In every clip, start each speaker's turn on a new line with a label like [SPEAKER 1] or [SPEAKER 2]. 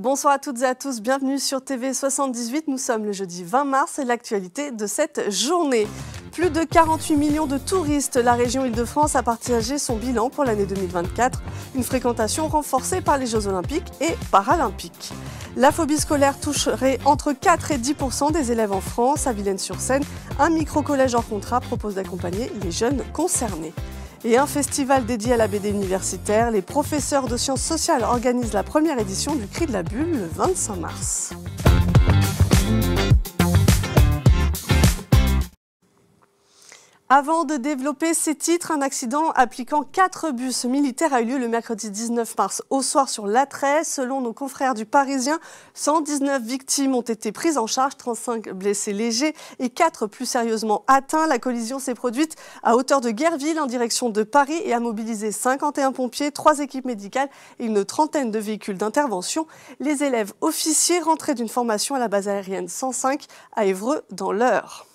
[SPEAKER 1] Bonsoir à toutes et à tous, bienvenue sur TV78. Nous sommes le jeudi 20 mars et l'actualité de cette journée. Plus de 48 millions de touristes, la région Île-de-France a partagé son bilan pour l'année 2024. Une fréquentation renforcée par les Jeux Olympiques et Paralympiques. La phobie scolaire toucherait entre 4 et 10% des élèves en France. À Villennes-sur-Seine, un micro-collège hors contrat propose d'accompagner les jeunes concernés. Et un festival dédié à la BD universitaire, les professeurs de sciences sociales organisent la première édition du Cri de la Bulle le 25 mars. Avant de développer ces titres, un accident impliquant 4 bus militaires a eu lieu le mercredi 19 mars au soir sur l'A13. Selon nos confrères du Parisien, 119 victimes ont été prises en charge, 35 blessés légers et 4 plus sérieusement atteints. La collision s'est produite à hauteur de Guerville en direction de Paris et a mobilisé 51 pompiers, 3 équipes médicales et une trentaine de véhicules d'intervention. Les élèves officiers rentraient d'une formation à la base aérienne 105 à Évreux dans l'Eure.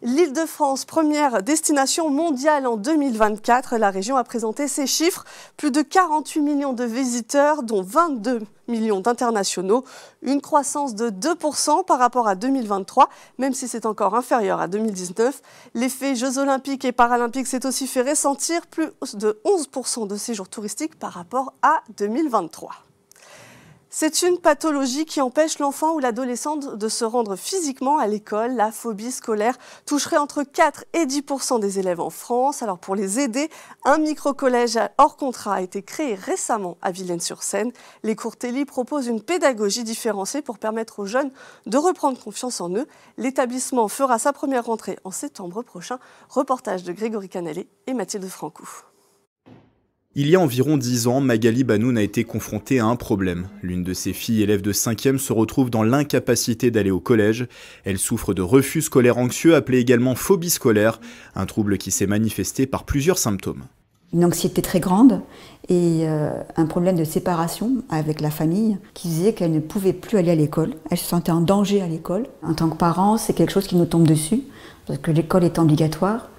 [SPEAKER 1] L'Île-de-France, première destination mondiale en 2024. La région a présenté ses chiffres. Plus de 48 millions de visiteurs, dont 22 millions d'internationaux. Une croissance de 2% par rapport à 2023, même si c'est encore inférieur à 2019. L'effet Jeux Olympiques et Paralympiques s'est aussi fait ressentir, plus de 11% de séjours touristiques par rapport à 2023. C'est une pathologie qui empêche l'enfant ou l'adolescente de se rendre physiquement à l'école. La phobie scolaire toucherait entre 4 et 10% des élèves en France. Alors pour les aider, un micro-collège hors contrat a été créé récemment à Villennes-sur-Seine. Les cours télé proposent une pédagogie différenciée pour permettre aux jeunes de reprendre confiance en eux. L'établissement fera sa première rentrée en septembre prochain. Reportage de Grégory Canalé et Mathilde Francou.
[SPEAKER 2] Il y a environ 10 ans, Magali Banoun a été confrontée à un problème. L'une de ses filles, élève de 5e, se retrouve dans l'incapacité d'aller au collège. Elle souffre de refus scolaire anxieux, appelé également phobie scolaire, un trouble qui s'est manifesté par plusieurs symptômes.
[SPEAKER 3] Une anxiété très grande et un problème de séparation avec la famille qui faisait qu'elle ne pouvait plus aller à l'école. Elle se sentait en danger à l'école. En tant que parents, c'est quelque chose qui nous tombe dessus, parce que l'école est obligatoire.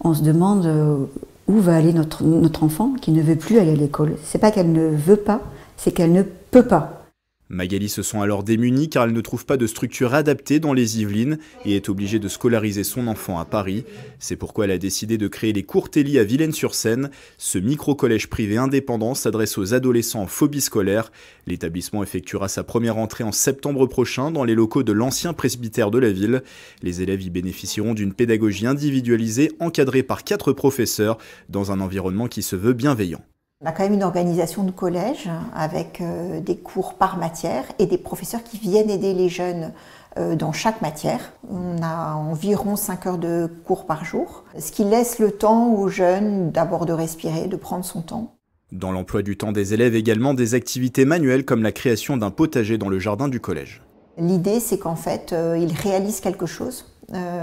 [SPEAKER 3] On se demande où va aller notre enfant qui ne veut plus aller à l'école. C'est pas qu'elle ne veut pas, c'est qu'elle ne peut pas.
[SPEAKER 2] Magali se sent alors démunie car elle ne trouve pas de structure adaptée dans les Yvelines et est obligée de scolariser son enfant à Paris. C'est pourquoi elle a décidé de créer les cours Téli à Villennes-sur-Seine. Ce micro-collège privé indépendant s'adresse aux adolescents en phobie scolaire. L'établissement effectuera sa première entrée en septembre prochain dans les locaux de l'ancien presbytère de la ville. Les élèves y bénéficieront d'une pédagogie individualisée encadrée par 4 professeurs dans un environnement qui se veut bienveillant.
[SPEAKER 4] On a quand même une organisation de collège avec des cours par matière et des professeurs qui viennent aider les jeunes dans chaque matière. On a environ 5 heures de cours par jour, ce qui laisse le temps aux jeunes d'abord de respirer, de prendre son temps.
[SPEAKER 2] Dans l'emploi du temps des élèves également, des activités manuelles comme la création d'un potager dans le jardin du collège.
[SPEAKER 4] L'idée, c'est qu'en fait, ils réalisent quelque chose,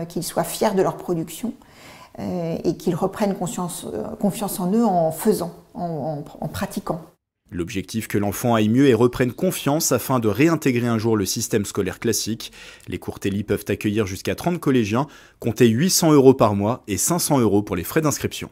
[SPEAKER 4] qu'ils soient fiers de leur production et qu'ils reprennent confiance en eux en faisant, en pratiquant.
[SPEAKER 2] L'objectif que l'enfant aille mieux et reprenne confiance afin de réintégrer un jour le système scolaire classique. Les cours Téli peuvent accueillir jusqu'à 30 collégiens, comptez 800 € par mois et 500 € pour les frais d'inscription.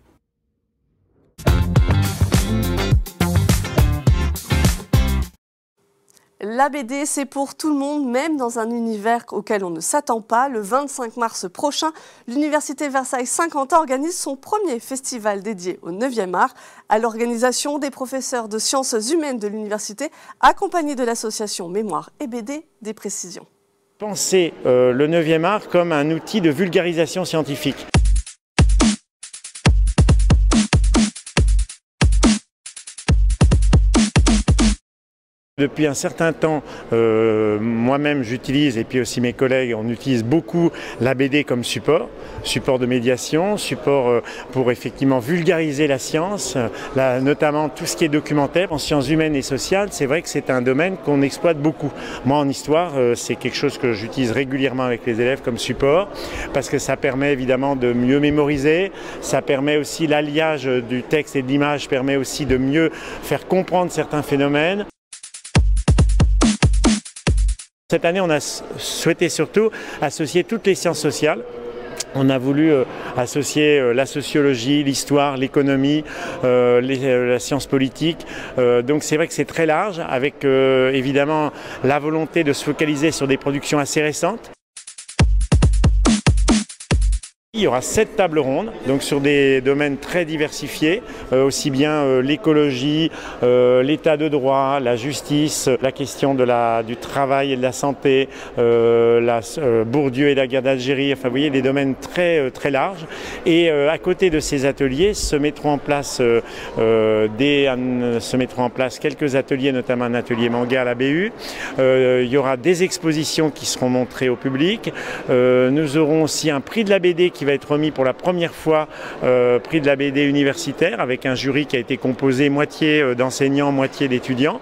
[SPEAKER 1] La BD, c'est pour tout le monde, même dans un univers auquel on ne s'attend pas. Le 25 mars prochain, l'Université Versailles-Saint-Quentin organise son premier festival dédié au 9e art. À l'organisation, des professeurs de sciences humaines de l'université, accompagnés de l'association Mémoire et BD, des précisions.
[SPEAKER 5] Pensez le 9e art comme un outil de vulgarisation scientifique. Depuis un certain temps, moi-même j'utilise, et puis aussi mes collègues, on utilise beaucoup la BD comme support de médiation, support pour effectivement vulgariser la science, notamment tout ce qui est documentaire. En sciences humaines et sociales, c'est vrai que c'est un domaine qu'on exploite beaucoup. Moi en histoire, c'est quelque chose que j'utilise régulièrement avec les élèves comme support, parce que ça permet évidemment de mieux mémoriser, ça permet aussi l'alliage du texte et de l'image, permet aussi de mieux faire comprendre certains phénomènes. Cette année, on a souhaité surtout associer toutes les sciences sociales On a voulu associer la sociologie, l'histoire, l'économie, la science politique. Donc c'est vrai que c'est très large, avec évidemment la volonté de se focaliser sur des productions assez récentes. Il y aura 7 tables rondes, donc sur des domaines très diversifiés, aussi bien l'écologie, l'état de droit, la justice, la question du travail et de la santé, Bourdieu et la guerre d'Algérie, enfin vous voyez des domaines très, très larges. Et à côté de ces ateliers se mettront en place quelques ateliers, notamment un atelier manga à la BU. Il y aura des expositions qui seront montrées au public. Nous aurons aussi un prix de la BD qui va être remis pour la première fois, prix de la BD universitaire, avec un jury qui a été composé moitié d'enseignants, moitié d'étudiants.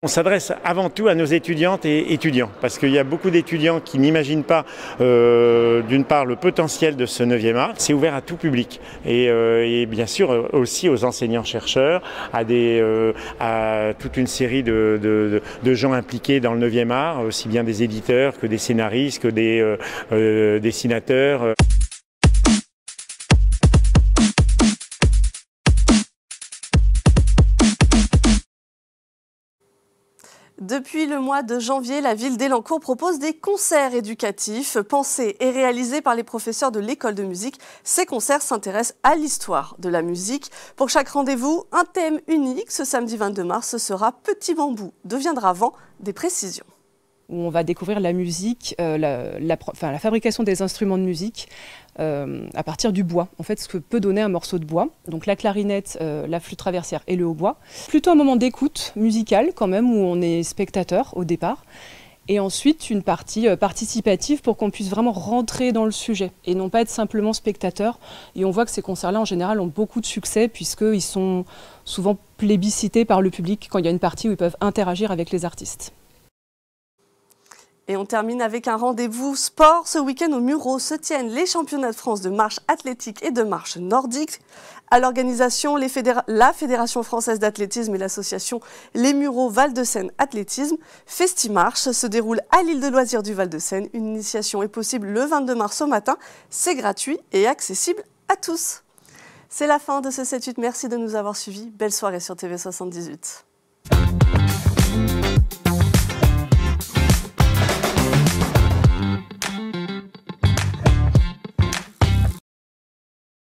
[SPEAKER 5] On s'adresse avant tout à nos étudiantes et étudiants, parce qu'il y a beaucoup d'étudiants qui n'imaginent pas, d'une part, le potentiel de ce 9e art. C'est ouvert à tout public, et bien sûr aussi aux enseignants-chercheurs, à toute une série de gens impliqués dans le 9e art, aussi bien des éditeurs que des scénaristes, que des dessinateurs.
[SPEAKER 1] Depuis le mois de janvier, la ville d'Élancourt propose des concerts éducatifs pensés et réalisés par les professeurs de l'école de musique. Ces concerts s'intéressent à l'histoire de la musique. Pour chaque rendez-vous, un thème unique. Ce samedi 22 mars, ce sera Petit Bambou deviendra vent, des précisions.
[SPEAKER 6] Où on va découvrir la musique, la fabrication des instruments de musique à partir du bois. En fait, ce que peut donner un morceau de bois. Donc la clarinette, la flûte traversière et le hautbois. Plutôt un moment d'écoute musicale quand même, où on est spectateur au départ. Et ensuite, une partie participative pour qu'on puisse vraiment rentrer dans le sujet et non pas être simplement spectateur. Et on voit que ces concerts-là, en général, ont beaucoup de succès puisqu'ils sont souvent plébiscités par le public quand il y a une partie où ils peuvent interagir avec les artistes.
[SPEAKER 1] Et on termine avec un rendez-vous sport. Ce week-end au Mureaux se tiennent les championnats de France de marche athlétique et de marche nordique. À l'organisation, la Fédération française d'athlétisme et l'association Les Mureaux Val-de-Seine Athlétisme. Festimarche se déroule à l'île de loisirs du Val-de-Seine. Une initiation est possible le 22 mars au matin. C'est gratuit et accessible à tous. C'est la fin de ce 7-8. Merci de nous avoir suivis. Belle soirée sur TV78.